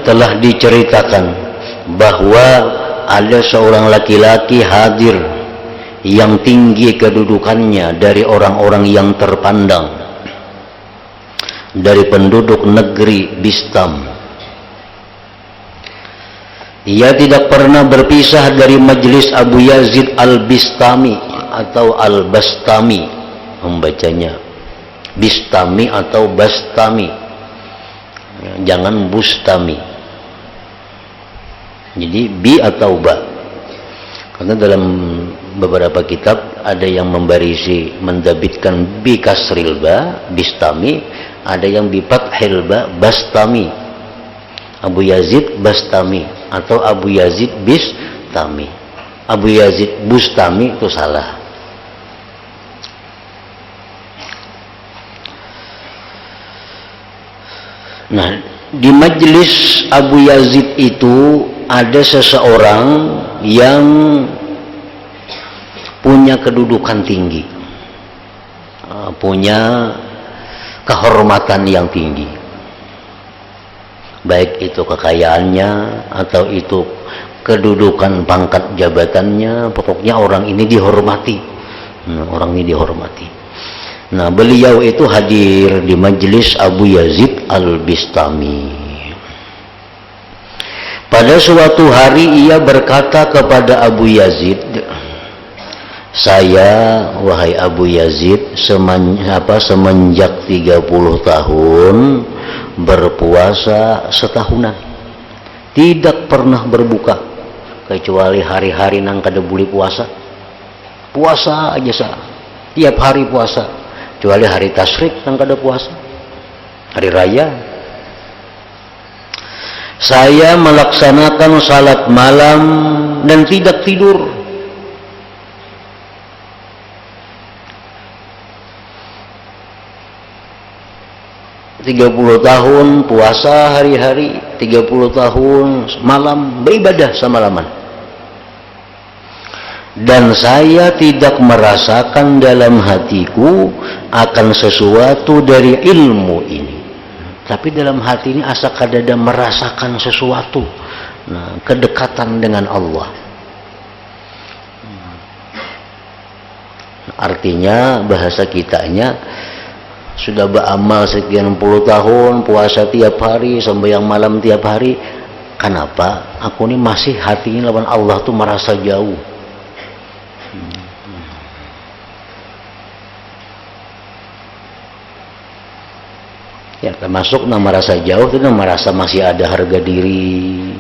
telah diceritakan bahwa ada seorang laki-laki hadir yang tinggi kedudukannya dari orang-orang yang terpandang dari penduduk negeri Bistam. Ia tidak pernah berpisah dari majelis Abu Yazid Al-Bistami atau Al-Bastami, membacanya Bistami atau Bastami, jangan Bustami. Jadi bi atau ba, karena dalam beberapa kitab ada yang membarisi mendabitkan bi kasril ba Bistami, ada yang bi fathil ba Bastami. Abu Yazid Bastami atau Abu Yazid Bistami. Abu Yazid Bustami itu salah. Nah, di majelis Abu Yazid itu ada seseorang yang punya kedudukan tinggi, punya kehormatan yang tinggi, baik itu kekayaannya atau itu kedudukan pangkat jabatannya, pokoknya orang ini dihormati. Orang ini dihormati. Nah, beliau itu hadir di majelis Abu Yazid Al-Bistami. Pada suatu hari ia berkata kepada Abu Yazid, "Saya, wahai Abu Yazid, semenjak 30 tahun berpuasa setahunan, tidak pernah berbuka kecuali hari-hari nang kada boleh puasa. Puasa aja sah, tiap hari puasa, kecuali hari tasyrik nang kada puasa, hari raya. Saya melaksanakan salat malam dan tidak tidur. Tiga 30 tahun puasa hari-hari, 30 tahun malam beribadah semalaman. Dan saya tidak merasakan dalam hatiku akan sesuatu dari ilmu ini. Tapi dalam hati ini asa kadada merasakan sesuatu, nah, kedekatan dengan Allah. Artinya bahasa kitanya sudah beramal sekian puluh tahun, puasa tiap hari, sembahyang malam tiap hari. Kenapa aku ini masih hatinya lawan Allah tuh merasa jauh? Ya, termasuk nah merasa jauh itu, nah merasa masih ada harga diri,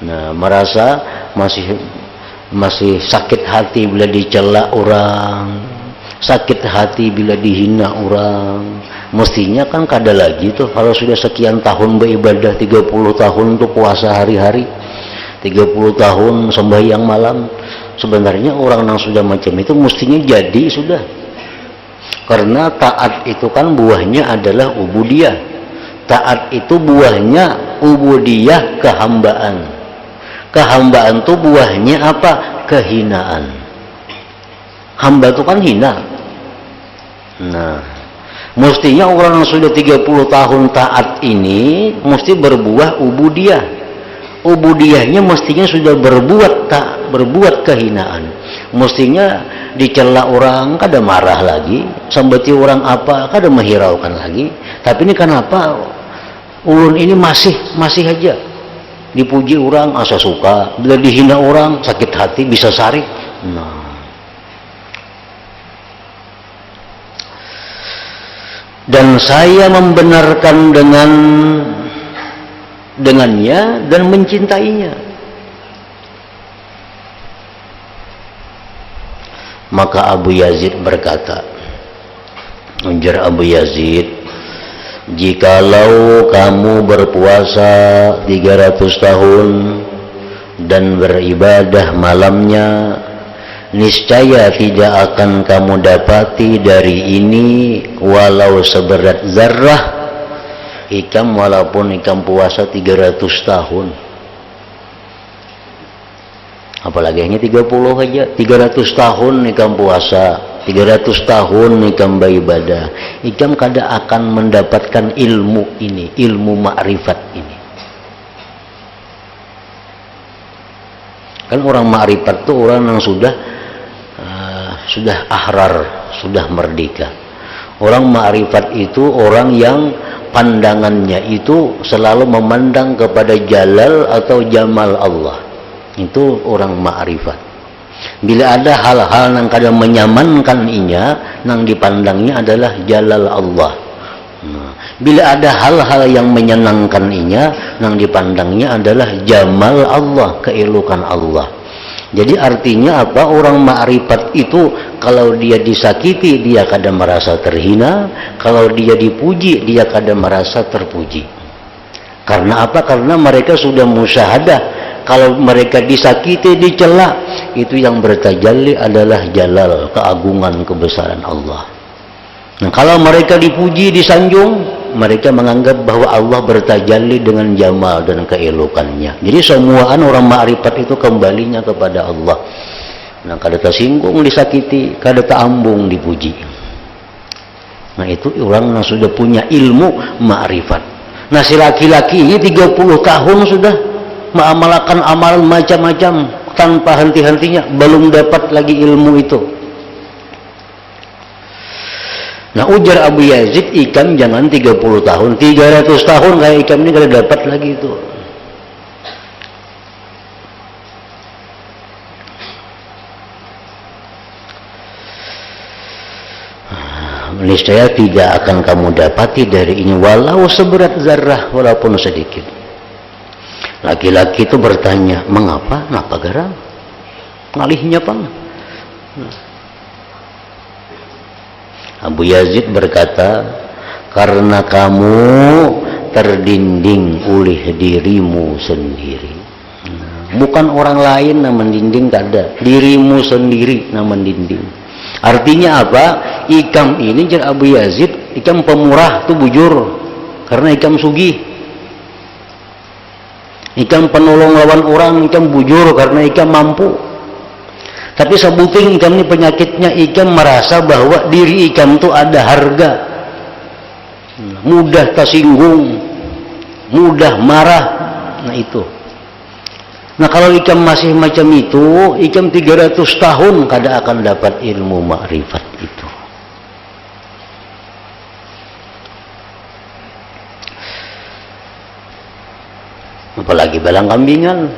nah merasa masih sakit hati bila dicela orang, sakit hati bila dihina orang. Mestinya kan kada lagi tuh kalau sudah sekian tahun beribadah, 30 tahun untuk puasa hari-hari, 30 tahun sembahyang malam. Sebenarnya orang yang sudah macam itu mestinya jadi sudah. Karena taat itu kan buahnya adalah ubudiyah. Taat itu buahnya ubudiyah, kehambaan. Kehambaan itu buahnya apa? Kehinaan. Hamba itu kan hina. Nah, mestinya orang yang sudah 30 tahun taat ini mesti berbuah ubudiyah. Ubudiyahnya mestinya sudah berbuat kehinaan. Mestinya dicela orang kada marah lagi, sambati orang apa kada menghiraukan lagi. Tapi ini kenapa ulun ini masih aja dipuji orang asa suka, bila dihina orang sakit hati bisa sarik. Nah, dan saya membenarkan dengannya dan mencintainya. Maka Abu Yazid berkata, ujar Abu Yazid, jikalau kamu berpuasa 300 tahun dan beribadah malamnya, niscaya tidak akan kamu dapati dari ini walau seberat zarrah ikam, walaupun ikam puasa 300 tahun. Apalagi hanya 30 aja, 300 tahun ikam puasa, 300 tahun ikam beribadah, ikam kada akan mendapatkan ilmu ini, ilmu makrifat ini. Kan orang ma'rifat itu orang yang sudah ahrar, sudah merdeka. Orang ma'rifat itu orang yang pandangannya itu selalu memandang kepada jalal atau jamal Allah. Itu orang ma'rifat. Bila ada hal-hal yang kadang menyamankan inya, yang dipandangnya adalah jalal Allah. Bila ada hal-hal yang menyenangkan inya, yang dipandangnya adalah jamal Allah, keelukan Allah. Jadi artinya apa? Orang ma'rifat itu kalau dia disakiti dia kadang merasa terhina, kalau dia dipuji dia kadang merasa terpuji. Karena apa? Karena mereka sudah musyahadah. Kalau mereka disakiti, dicela, itu yang bertajalli adalah jalal, keagungan, kebesaran Allah. Nah, kalau mereka dipuji, disanjung, mereka menganggap bahwa Allah bertajalli dengan jamal dan keelokannya. Jadi semuaan orang ma'rifat itu kembalinya kepada Allah. Nah, kada tersinggung disakiti, kada teambung dipuji. Nah, itu orang yang sudah punya ilmu ma'rifat. Nah, si laki-laki ini 30 tahun sudah mengamalkan amalan macam-macam tanpa henti-hentinya, belum dapat lagi ilmu itu. Nah, ujar Abu Yazid, ikam jangan 30 tahun, 300 tahun kayak ikam ini kada dapat lagi itu. Niscaya tidak akan kamu dapati dari ini walau seberat zarrah, walaupun sedikit. Laki-laki itu bertanya, mengapa? Napa garang? Ngalihnya pang. Abu Yazid berkata, karena kamu terdinding oleh dirimu sendiri. Bukan orang lain yang mendinding, kada. Dirimu sendiri yang mendinding. Artinya apa? Ikam ini, jar Abu Yazid, ikam pemurah tu bujur karena ikam sugih. Ikam penolong lawan orang, ikam bujur karena ikam mampu. Tapi sebuting ikam ini penyakitnya, ikam merasa bahwa diri ikam itu ada harga, mudah tersinggung, mudah marah. Nah itu. Nah kalau ikam masih macam itu, ikam 300 tahun kada akan dapat ilmu ma'rifat itu. Apalagi balang kambingan.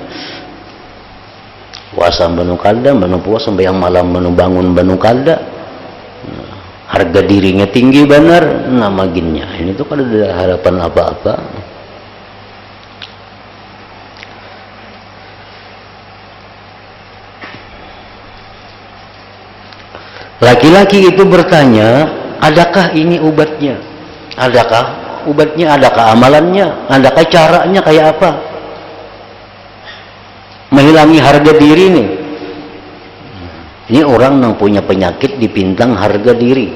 Puasa banu kalda, banu puasa sampai yang malam banu bangun banu kalda. Harga dirinya tinggi benar, nama ginnya. Ini tuh kada ada harapan apa-apa. Laki-laki itu bertanya, adakah ini obatnya? Adakah obatnya? Adakah amalannya? Adakah caranya kayak apa? Menghilangi harga diri nih. Ini orang yang punya penyakit dipintang harga diri.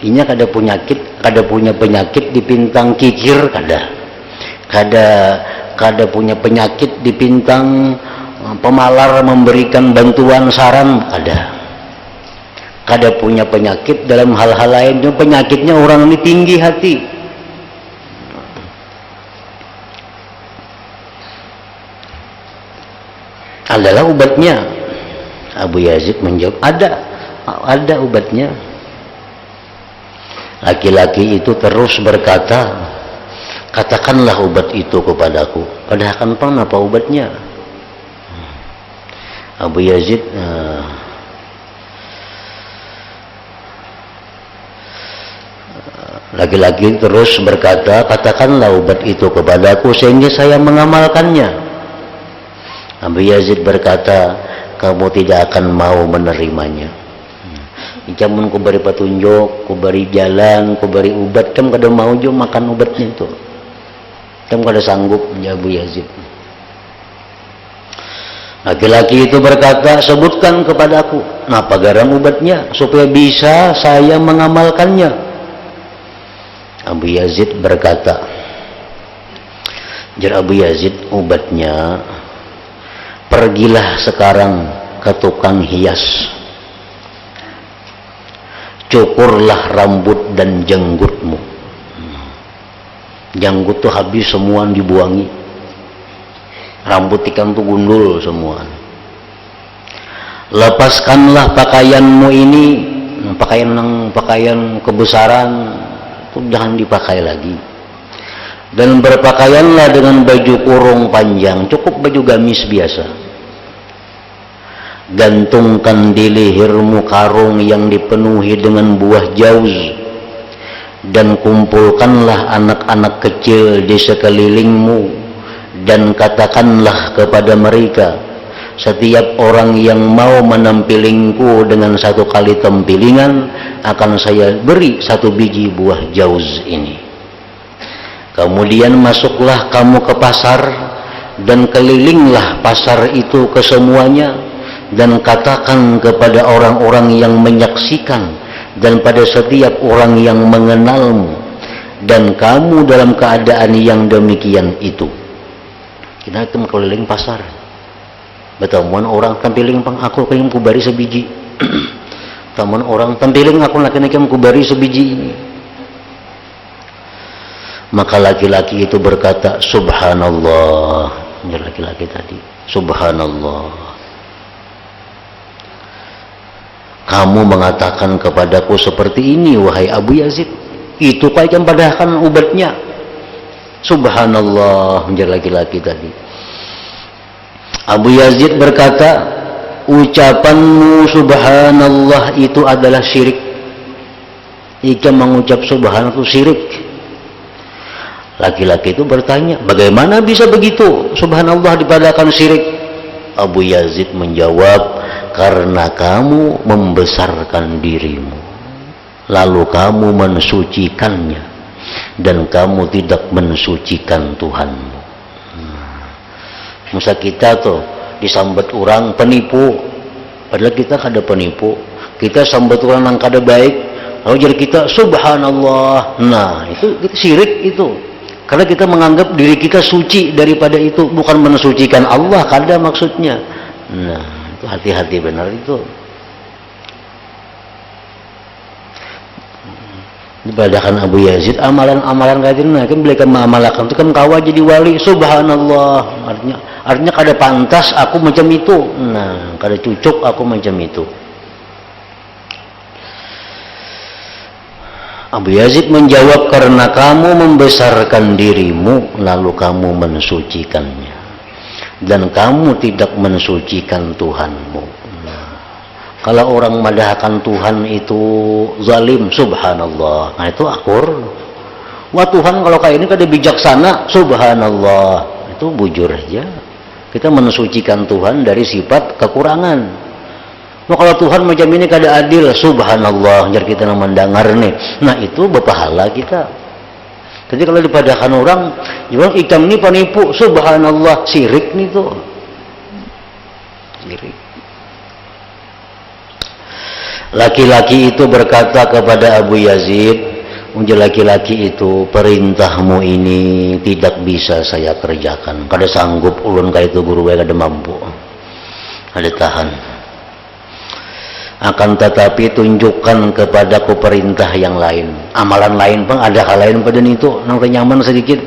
Ini kada punya penyakit dipintang kikir, kada punya penyakit dipintang pemalar memberikan bantuan saran, kada punya penyakit dalam hal-hal lain. Penyakitnya orang ini tinggi hati. Adalah obatnya? Abu Yazid menjawab, ada obatnya. Laki-laki itu terus berkata, katakanlah obat itu kepadaku. Padahal kan apa obatnya? Abu Yazid laki-laki terus berkata, katakanlah obat itu kepadaku sehingga saya mengamalkannya. Abu Yazid berkata, kamu tidak akan mau menerimanya. Jamun ku beri petunjuk, ku beri jalan, ku beri obat, kamu kada mau jo makan obatnya itu. Kamu kada sanggup, ya Abu Yazid. Laki-laki itu berkata, sebutkan kepadaku, napa garam obatnya supaya bisa saya mengamalkannya. Abu Yazid berkata, jar Abu Yazid, obatnya, pergilah sekarang ke tukang hias, cukurlah rambut dan janggutmu. Janggut tuh habis semua dibuangi, rambut ikan tuh gundul semua. lepaskanlah pakaianmu ini, pakaian kebesaran itu jangan dipakai lagi, dan berpakaianlah dengan baju kurung panjang, cukup baju gamis biasa. Gantungkan di lehermu karung yang dipenuhi dengan buah jauz, dan kumpulkanlah anak-anak kecil di sekelilingmu, dan katakanlah kepada mereka, setiap orang yang mau menampilingku dengan satu kali tempilingan akan saya beri satu biji buah jauz ini. Kemudian masuklah kamu ke pasar, dan kelilinglah pasar itu kesemuanya, dan katakan kepada orang-orang yang menyaksikan dan pada setiap orang yang mengenalmu, dan kamu dalam keadaan yang demikian itu. Kita itu keliling pasar, bertemuan orang tampiling pang aku kayaknya kubari sebiji. Temuan orang tampiling aku laki-laki yang kubari sebiji ini. Maka laki-laki itu berkata, subhanallah. Laki-laki tadi, subhanallah, kamu mengatakan kepadaku seperti ini wahai Abu Yazid, itu kayak padahkan ubatnya. Subhanallah, menjadi laki-laki tadi. Abu Yazid berkata, ucapanmu subhanallah itu adalah syirik. Jika mengucap subhanallah itu syirik. Laki-laki itu bertanya, bagaimana bisa begitu? Subhanallah dipadahkan syirik. Abu Yazid menjawab, karena kamu membesarkan dirimu, lalu kamu mensucikannya, dan kamu tidak mensucikan Tuhanmu. Masa kita tuh disambat orang penipu, padahal kita kada penipu. Kita sambat orang yang kada baik, lalu jadi kita subhanallah. Nah itu syirik itu, karena kita menganggap diri kita suci daripada itu, bukan mensucikan Allah, kada maksudnya. Nah itu hati-hati benar itu. Dibadakan Abu Yazid amalan-amalan kayak gini, kan belikan mengamalkan itu kan kawa jadi wali. Subhanallah, artinya kada pantas aku macam itu. Nah kada cucuk aku macam itu. Abu Yazid menjawab, karena kamu membesarkan dirimu lalu kamu mensucikannya, dan kamu tidak mensucikan Tuhanmu. Kalau orang madahkan Tuhan itu zalim, subhanallah. Nah itu akur. Wah Tuhan kalau kayak ini kada bijaksana, subhanallah. Itu bujur aja. Kita mensucikan Tuhan dari sifat kekurangan. Nah kalau Tuhan macam ini kada adil, subhanallah. Jar kita nang mendengar nih. Nah itu berpahala kita. Jadi kalau dipadahkan orang, jual ikan ini penipu, subhanallah, syirik nih tuh. Syirik. Laki-laki itu berkata kepada Abu Yazid, laki-laki itu, perintahmu ini tidak bisa saya kerjakan. Kada sanggup ulun kayak itu guru kada mampu. Kada tahan. Akan tetapi tunjukkan kepadaku perintah yang lain, amalan lain pun ada hal lain pada itu nang nyaman sedikit.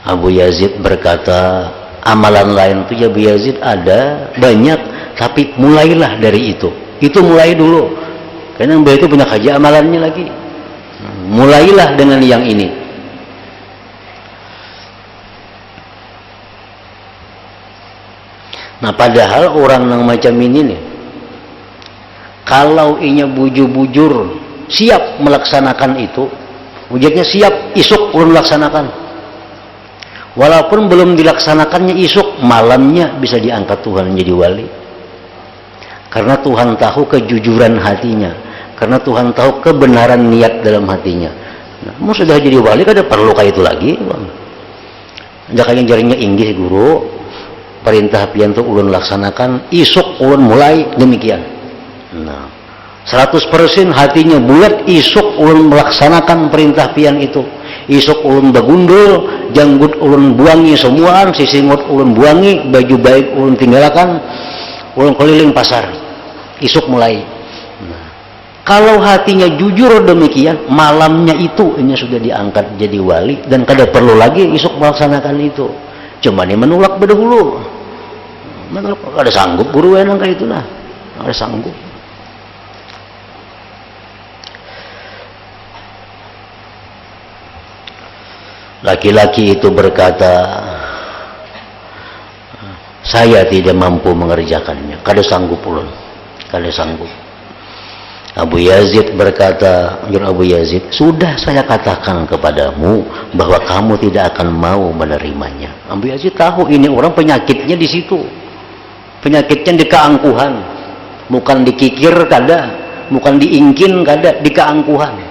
Abu Yazid berkata, amalan lain itu ya Abu Yazid ada banyak, tapi mulailah dari itu mulai dulu, karena beliau itu punya kaji amalannya lagi. Mulailah dengan yang ini. Nah padahal orang yang macam ini nih, kalau inya bujur-bujur siap melaksanakan itu, wujudnya siap, isuk belum melaksanakan. Walaupun belum dilaksanakannya isuk, malamnya bisa diangkat Tuhan menjadi wali. Karena Tuhan tahu kejujuran hatinya, karena Tuhan tahu kebenaran niat dalam hatinya. Nah, mau sudah jadi wali kada perlu kayak itu lagi, bang. Jangan jarinya inggih guru, perintah pian tu ulun laksanakan, isuk ulun mulai demikian. Nah, 100% hatinya bulat, isuk ulun melaksanakan perintah pian itu. Isuk ulun bagundul, janggut ulun buangi semuaan, sisingut ulun buangi, baju baik ulun tinggalkan, ulun keliling pasar. Isuk mulai. Nah, kalau hatinya jujur demikian, malamnya itu ini sudah diangkat jadi wali dan kada perlu lagi isuk melaksanakan itu. Cuma ini menolak berdahulu. Mana ada sanggup guru enak kayak itulah, ada sanggup. Laki-laki itu berkata, saya tidak mampu mengerjakannya, kada sanggup ulun, kada sanggup. Abu Yazid berkata, Abu Yazid, sudah saya katakan kepadamu bahwa kamu tidak akan mau menerimanya. Abu Yazid tahu ini orang penyakitnya di situ, penyakitnya di keangkuhan, bukan dikikir kada, bukan diingkin kada, di keangkuhan.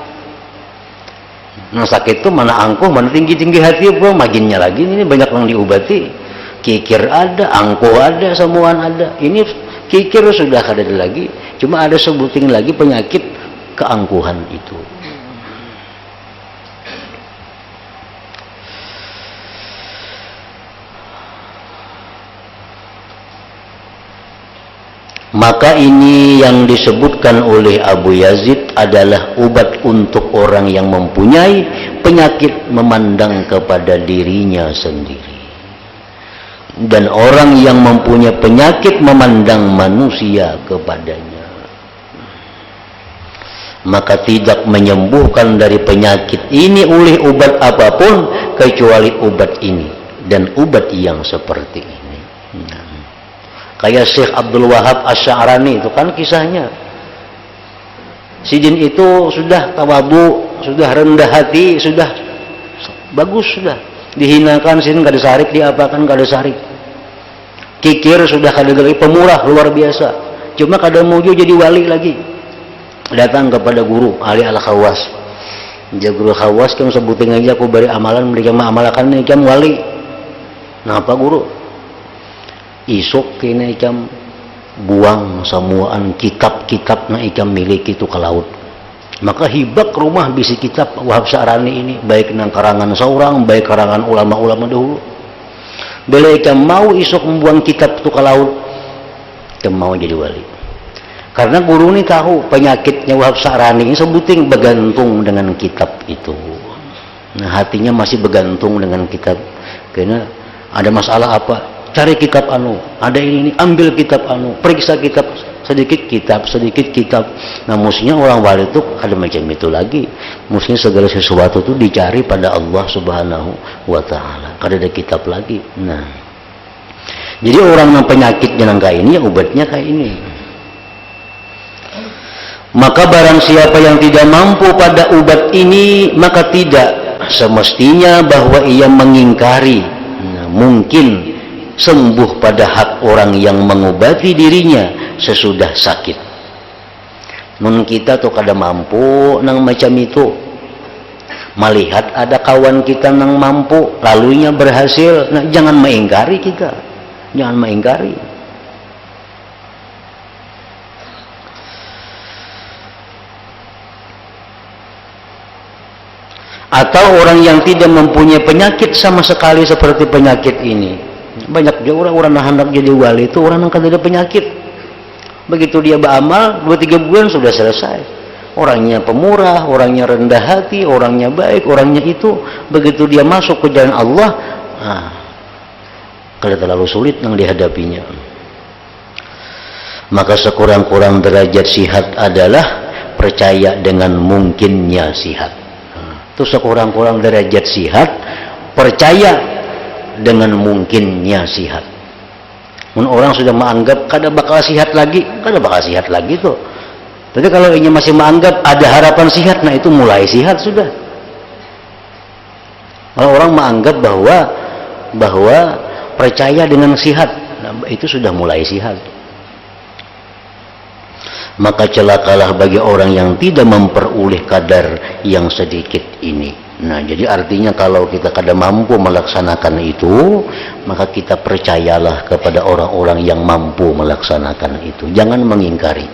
Nah sakit itu mana angkuh, mana tinggi-tinggi hati, bro, makinnya lagi ini banyak yang diobati. Kikir ada, angkuh ada, semuaan ada. Ini kikir sudah kada ada lagi, cuma ada sebuting lagi penyakit keangkuhan itu. Maka ini yang disebutkan oleh Abu Yazid adalah obat untuk orang yang mempunyai penyakit memandang kepada dirinya sendiri. Dan orang yang mempunyai penyakit memandang manusia kepadanya, maka tidak menyembuhkan dari penyakit ini oleh obat apapun kecuali obat ini dan obat yang seperti ini. Kayak Syekh Abdul Wahab Asy-Sya'rani itu kan kisahnya. Sidin itu sudah tawadhu, sudah rendah hati, sudah bagus, sudah dihinakan, sidin kada sarik, diapakan kada sarik. Kikir sudah kada lagi, pemurah luar biasa. Cuma kada mau jadi wali lagi. Datang kepada guru Ali Al-Khawas. Dia guru Khawas kamu sebutin aja aku beri amalan mereka mengamalkan ikam wali. Nah apa guru? Isuk kini ikam buang semuaan kitab-kitab na ikam miliki itu ke laut. Maka hibak rumah bisi kitab Wahab Sya'rani ini, baik nang karangan seorang, baik karangan ulama-ulama dahulu. Bila ikam mau isuk membuang kitab itu ke laut, ikam mau jadi wali. Karena guru ini tahu penyakitnya Wahab Sya'rani ini sebuting bergantung dengan kitab itu. Nah hatinya masih bergantung dengan kitab. Karena ada masalah apa? Cari kitab anu, ada ini ambil kitab anu, periksa kitab, sedikit kitab. Nah mestinya orang wali itu ada macam itu lagi. Mestinya segala sesuatu itu dicari pada Allah Subhanahu wa Ta'ala. Kada ada kitab lagi. Nah, jadi orang yang penyakitnya kayak ini, ya obatnya kayak ini. Maka barang siapa yang tidak mampu pada obat ini, maka tidak semestinya bahwa ia mengingkari mungkin sembuh pada hak orang yang mengobati dirinya sesudah sakit. Nun kita tuh kada mampu nang macam itu, melihat ada kawan kita nang mampu lalunya berhasil, nah jangan mengingkari kita, jangan mengingkari. Atau orang yang tidak mempunyai penyakit sama sekali seperti penyakit ini. Banyak juga orang-orang yang hendak jadi wali itu orang yang kada ada penyakit. Begitu dia beramal 2-3 bulan sudah selesai. Orangnya pemurah, orangnya rendah hati, orangnya baik, orangnya itu. Begitu dia masuk ke jalan Allah, kada terlalu sulit yang dihadapinya. Maka sekurang-kurang derajat sihat adalah percaya dengan mungkinnya sihat. Itu sekurang-kurang derajat sihat, percaya dengan mungkinnya sihat. Orang sudah menganggap kada bakal sihat lagi tuh. Tapi kalau ini masih menganggap ada harapan sihat, nah itu mulai sihat sudah. Kalau orang menganggap bahwa percaya dengan sihat, nah itu sudah mulai sihat. Maka celakalah bagi orang yang tidak memperoleh kadar yang sedikit ini. Nah, jadi artinya kalau kita kada mampu melaksanakan itu, maka kita percayalah kepada orang-orang yang mampu melaksanakan itu. Jangan mengingkari.